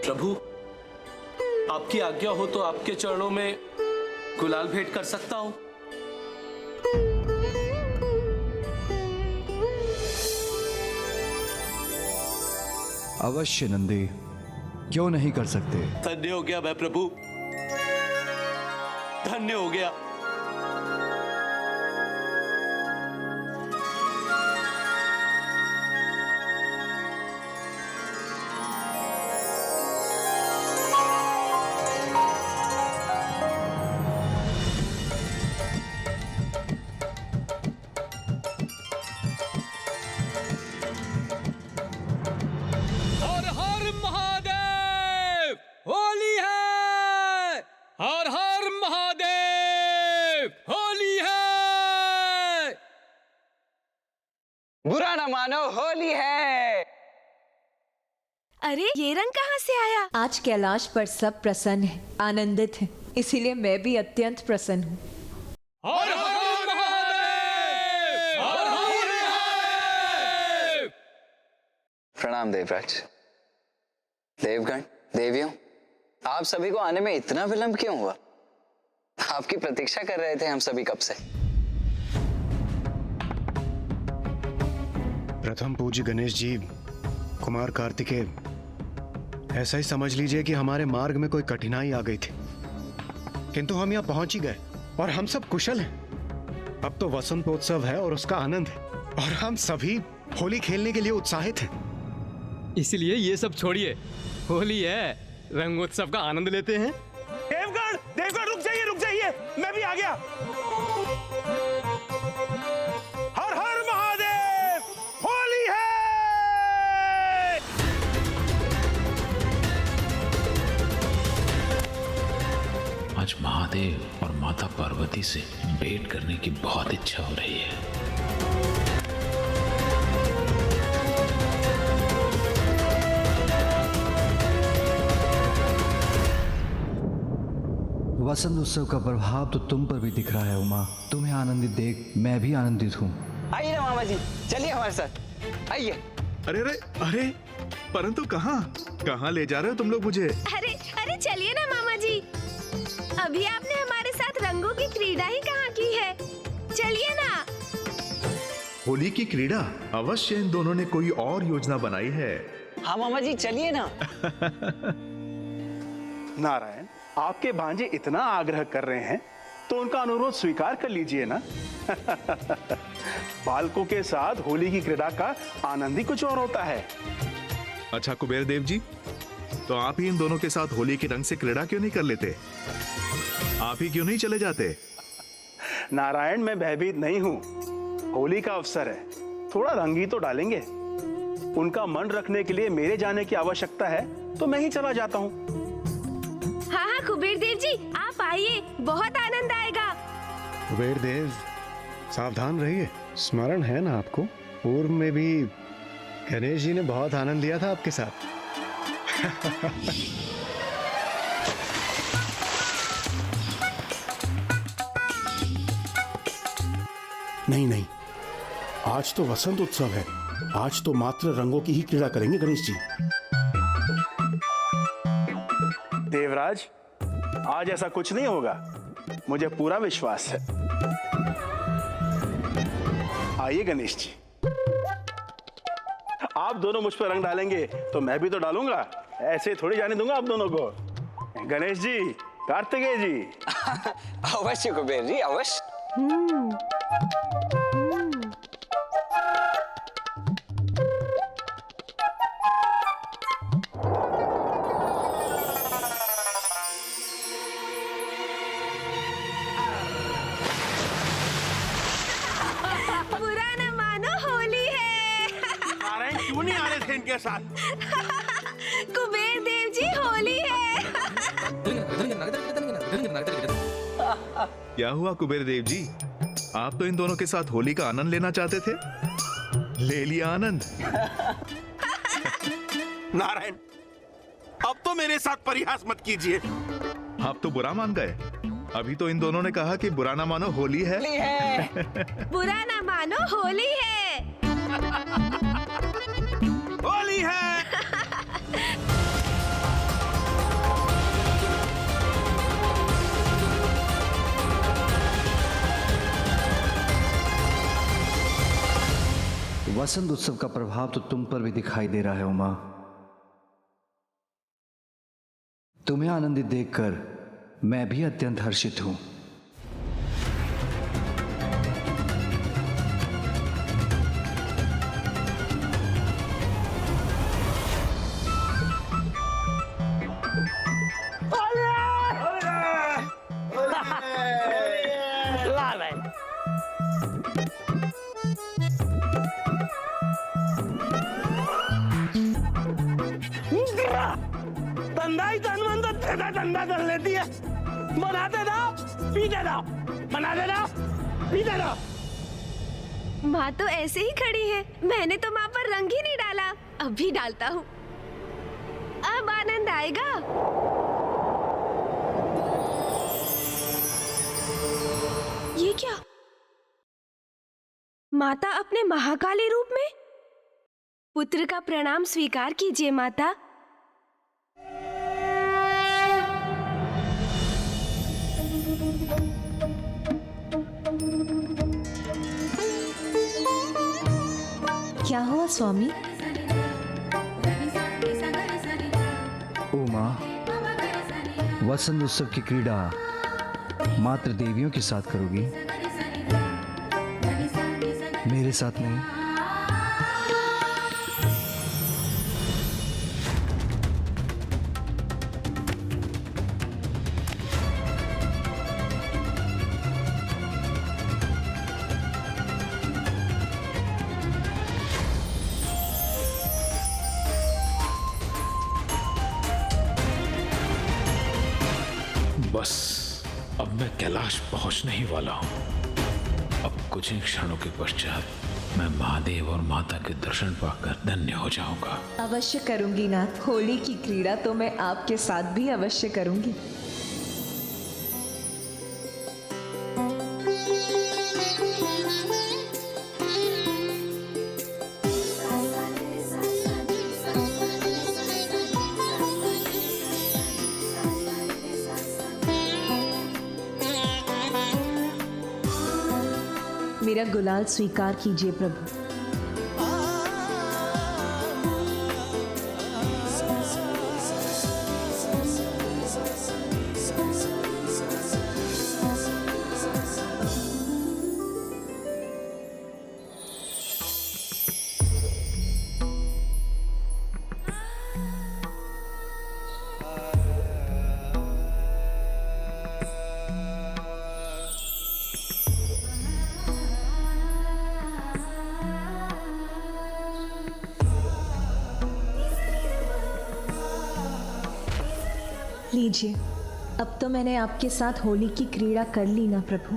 प्रभु, आपकी आज्ञा हो तो आपके चरणों में गुलाल भेंट कर सकता हूं। अवश्य नंदी, क्यों नहीं कर सकते। धन्य हो गया मैं प्रभु, धन्य हो गया। हर हर महादेव, होली है। हर हर महादेव, होली है। बुरा न मानो, होली है। अरे ये रंग कहाँ से आया? आज कैलाश पर सब प्रसन्न हैं, आनंदित हैं, इसीलिए मैं भी अत्यंत प्रसन्न हूँ। हर हर महादेव, हर हर महादेव। प्रणाम देवराज। देवगण, देवियों, आप सभी को आने में इतना विलंब क्यों हुआ? आपकी प्रतीक्षा कर रहे थे हम सभी कब से। प्रथम पूज्य गणेश जी, कुमार कार्तिकेय, ऐसा ही समझ लीजिए कि हमारे मार्ग में कोई कठिनाई आ गई थी, किंतु हम यहाँ पहुंच ही गए और हम सब कुशल हैं। अब तो वसंतोत्सव है और उसका आनंद है और हम सभी होली खेलने के लिए उत्साहित हैं। इसलिए ये सब छोड़िए, होली है, रंगोत्सव का आनंद लेते हैं। देवगण, देवगण रुक जाइए, मैं भी आ गया। हर हर महादेव, होली है। आज महादेव और माता पार्वती से भेंट करने की बहुत इच्छा हो रही है। वसंत उत्सव का प्रभाव तो तुम पर भी दिख रहा है उमा। तुम्हें आनंदित देख मैं भी आनंदित हूँ। आइए ना मामा जी, चलिए हमारे साथ, आइए। अरे अरे अरे, परंतु कहाँ ले जा रहे हो तुम लोग मुझे? अरे अरे चलिए ना मामा जी, अभी आपने हमारे साथ रंगों की क्रीड़ा ही कहाँ की है, चलिए ना। होली की क्रीड़ा? अवश्य इन दोनों ने कोई और योजना बनाई है। हाँ मामा जी, चलिए ना। नारायण, आपके भांजे इतना आग्रह कर रहे हैं तो उनका अनुरोध स्वीकार कर लीजिए ना। बालकों के साथ होली की क्रीड़ा का आनंद ही कुछ और होता है। अच्छा कुबेर देव जी, तो आप ही इन दोनों के साथ होली के रंग से क्रीड़ा क्यों नहीं कर लेते? आप ही क्यों नहीं चले जाते? नारायण, मैं भयभीत नहीं हूँ। होली का अवसर है, थोड़ा रंग ही तो डालेंगे। उनका मन रखने के लिए मेरे जाने की आवश्यकता है तो मैं ही चला जाता हूँ। हाँ हाँ कुबेर देव जी, आप आइए, बहुत आनंद आएगा। कुबेर देव, सावधान रहिए। स्मरण है ना आपको, पूर्व में भी गणेश जी ने बहुत आनंद लिया था आपके साथ। नहीं नहीं, आज तो वसंत उत्सव है, आज तो मात्र रंगों की ही क्रीड़ा करेंगे गणेश जी। देवराज, आज ऐसा कुछ नहीं होगा, मुझे पूरा विश्वास है। आइए गणेश जी, आप दोनों मुझ पर रंग डालेंगे तो मैं भी तो डालूंगा, ऐसे थोड़ी जाने दूंगा आप दोनों को। गणेश जी, कार्तिकेय जी। अवश्य कुबेर जी, अवश्य। बुरा न मानो, होली है। नारायण क्यों नहीं आ रहे थे इनके साथ? कुबेर देव जी, होली है। क्या हुआ कुबेर देव जी, आप तो इन दोनों के साथ होली का आनंद लेना चाहते थे, ले लिया आनंद। नारायण, अब तो मेरे साथ परिहास मत कीजिए। आप तो बुरा मान गए। अभी तो इन दोनों ने कहा कि बुरा ना मानो, होली है। बुरा न मानो, होली है। होली है। वसंत उत्सव का प्रभाव तो तुम पर भी दिखाई दे रहा है उमा। तुम्हें आनंदित देखकर मैं भी अत्यंत हर्षित हूं। धंधा ही धंधा कर लेती है। बनाते जाओ पीते जाओ, बनाते जाओ पीते जाओ। माँ तो ऐसे ही खड़ी है, मैंने तो माँ पर रंग ही नहीं डाला, अब भी डालता हूँ। अब आनंद आएगा। ये क्या? माता अपने महाकाली रूप में? पुत्र का प्रणाम स्वीकार कीजिए माता। क्या हुआ स्वामी? उमा, वसंत उत्सव की क्रीड़ा मात्र देवियों के साथ करोगी, मेरे साथ नहीं। बस अब मैं कैलाश पहुंचने ही वाला हूं। अब कुछ ही क्षणों के पश्चात मैं महादेव और माता के दर्शन पाकर धन्य हो जाऊंगा। अवश्य करूंगी नाथ, होली की क्रीड़ा तो मैं आपके साथ भी अवश्य करूंगी। मेरा गुलाल स्वीकार कीजिए प्रभु। लीजिए, अब तो मैंने आपके साथ होली की क्रीड़ा कर ली ना प्रभु।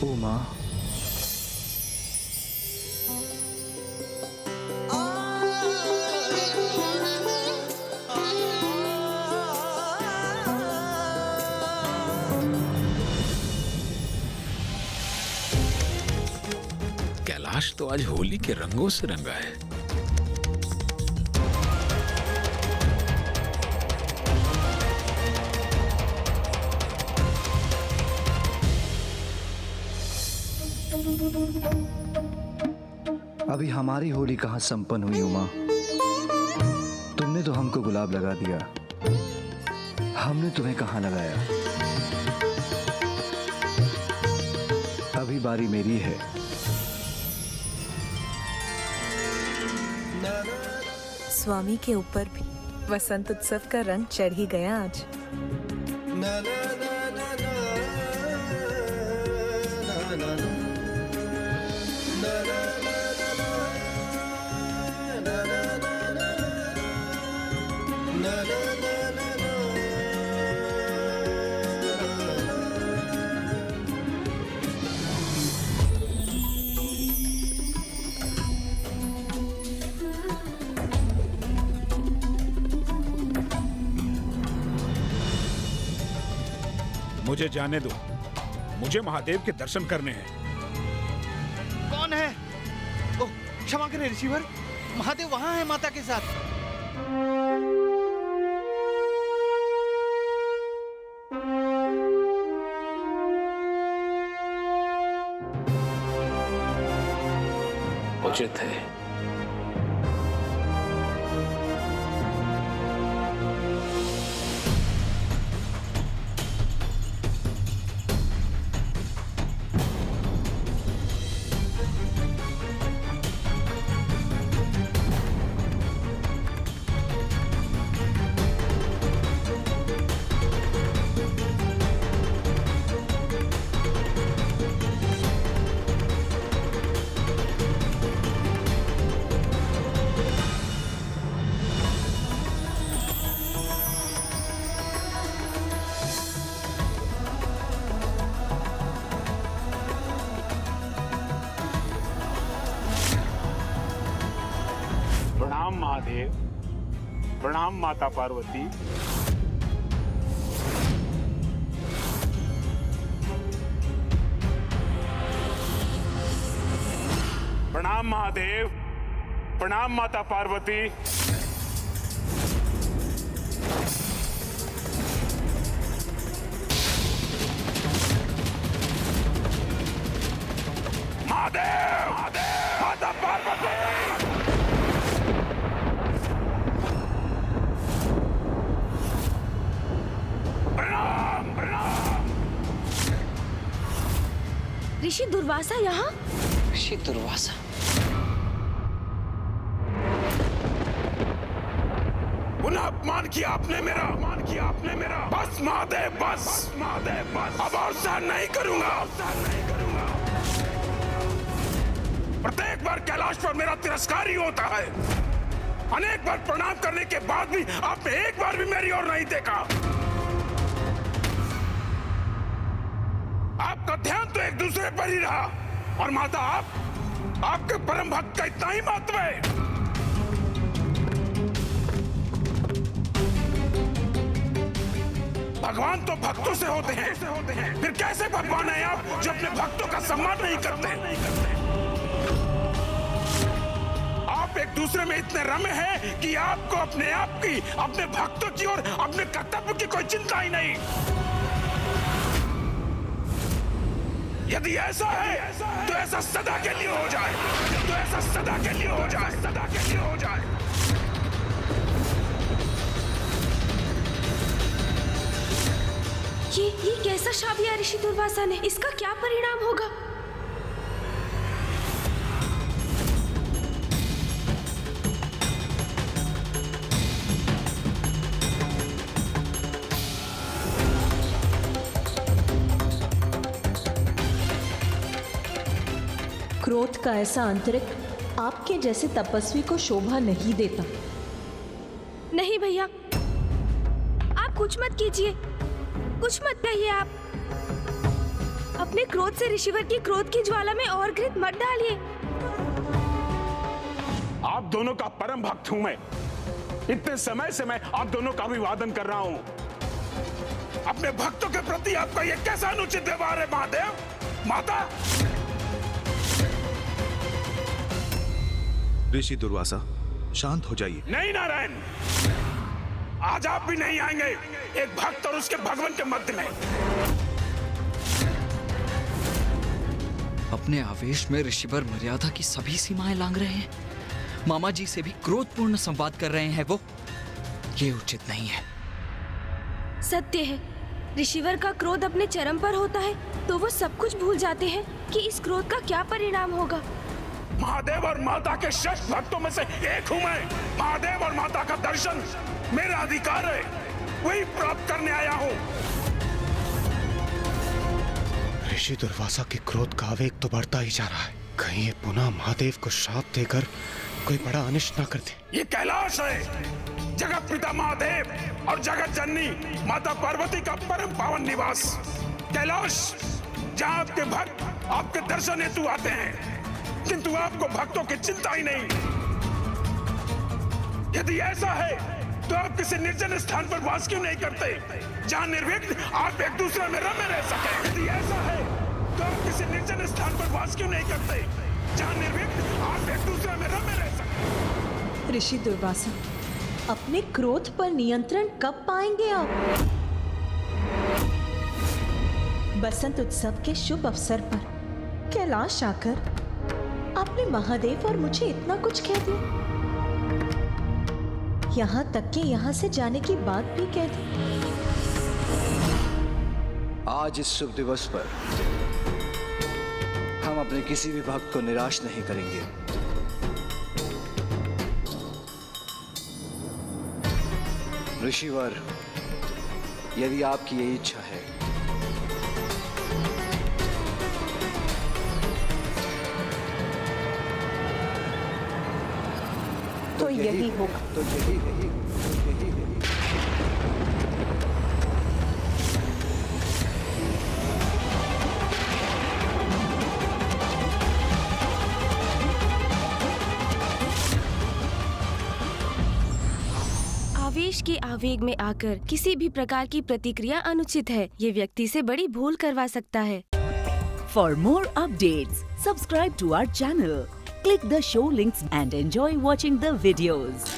उमा, कैलाश तो आज होली के रंगों से रंगा है। अभी हमारी होली कहाँ संपन्न हुई उमा? तुमने तो हमको गुलाब लगा दिया, हमने तुम्हें कहाँ लगाया? अभी बारी मेरी है। स्वामी के ऊपर भी वसंत उत्सव का रंग चढ़ ही गया आज। मुझे जाने दो, मुझे महादेव के दर्शन करने हैं। कौन है? ओह, क्षमा करें ऋषिवर, महादेव वहां है माता के साथ। उचित है। प्रणाम महादेव, प्रणाम माता पार्वती। प्रणाम महादेव, प्रणाम माता पार्वती। महादेव, माता पार्वती। ऋषि दुर्वासा यहाँ? ऋषि दुर्वासा? पुनः अपमान किया आपने मेरा, बस महादेव, बस महादेव, बस। अब और सहन नहीं करूंगा। प्रत्येक बार कैलाश पर मेरा तिरस्कार ही होता है। अनेक बार प्रणाम करने के बाद भी आपने एक बार भी मेरी ओर नहीं देखा। आपका ध्यान तो एक दूसरे पर ही रहा। और माता, आपके परम भक्त का इतना ही महत्व है। भगवान तो भक्तों से होते हैं। फिर कैसे भगवान हैं आप जो अपने भक्तों का सम्मान नहीं करते? आप एक दूसरे में इतने रमे हैं कि आपको अपने आप की, अपने भक्तों की और अपने कर्तव्य की कोई चिंता ही नहीं। यदि ऐसा है तो ऐसा सदा के लिए हो जाए, सदा के लिए हो जाए। ये कैसा शाप दिया ऋषि दुर्वासा ने? इसका क्या परिणाम होगा? क्रोध का ऐसा आंतरिक आपके जैसे तपस्वी को शोभा नहीं देता। नहीं भैया, आप कुछ मत कीजिए, कुछ मत कहिए। आप अपने क्रोध से ऋषिवर की क्रोध की ज्वाला में और घृत मत डालिए। आप दोनों का परम भक्त हूं मैं। इतने समय से मैं आप दोनों का अभिवादन कर रहा हूं। अपने भक्तों के प्रति आपका ये कैसा अनुचित व्यवहार है महादेव, माता? ऋषि दुर्वासा, शांत हो जाइए। नहीं नारायण, आज आप भी नहीं आएंगे एक भक्त और उसके भगवान के मध्य में। अपने आवेश में ऋषिवर मर्यादा की सभी सीमाएं लांघ रहे हैं। मामा जी से भी क्रोधपूर्ण संवाद कर रहे हैं वो। ये उचित नहीं है। सत्य है, ऋषिवर का क्रोध अपने चरम पर होता है तो वो सब कुछ भूल जाते हैं कि इस क्रोध का क्या परिणाम होगा। महादेव और माता के श्रेष्ठ भक्तों में से एक हूं मैं। महादेव और माता का दर्शन मेरा अधिकार है, वही प्राप्त करने आया हूं। ऋषि दुर्वासा के क्रोध का आवेग तो बढ़ता ही जा रहा है। कहीं ये पुनः महादेव को श्राप देकर कोई बड़ा अनिष्ट ना कर दे। ये कैलाश है, जगत पिता महादेव और जगत जननी माता पार्वती का परम पावन निवास। कैलाश जहाँ आपके भक्त आपके दर्शन हेतु आते हैं, किंतु आपको भक्तों की चिंता ही नहीं। यदि ऐसा है तो आप किसी निर्जन स्थान पर वास क्यों नहीं करते, जहाँ निर्विघ्न आप एक दूसरे में रमे रह सके? यदि ऐसा है तो आप किसी निर्जन स्थान पर वास क्यों नहीं करते, जहाँ निर्भीक आप एक दूसरे में रमे रह सकते। ऋषि दुर्वासा, अपने क्रोध पर नियंत्रण कब पाएंगे आप? बसंत उत्सव के शुभ अवसर पर कैलाश आकर आपने महादेव और मुझे इतना कुछ कह दिया, यहाँ तक कि यहाँ से जाने की बात भी कह दी। आज इस शुभ दिवस पर हम अपने किसी भी भक्त को निराश नहीं करेंगे। ऋषिवर, यदि आपकी यही इच्छा है तो यही होगा। तो यही आवेश के आवेग में आकर किसी भी प्रकार की प्रतिक्रिया अनुचित है। ये व्यक्ति से बड़ी भूल करवा सकता है। For more updates, subscribe to our channel, click the show links and enjoy watching the videos.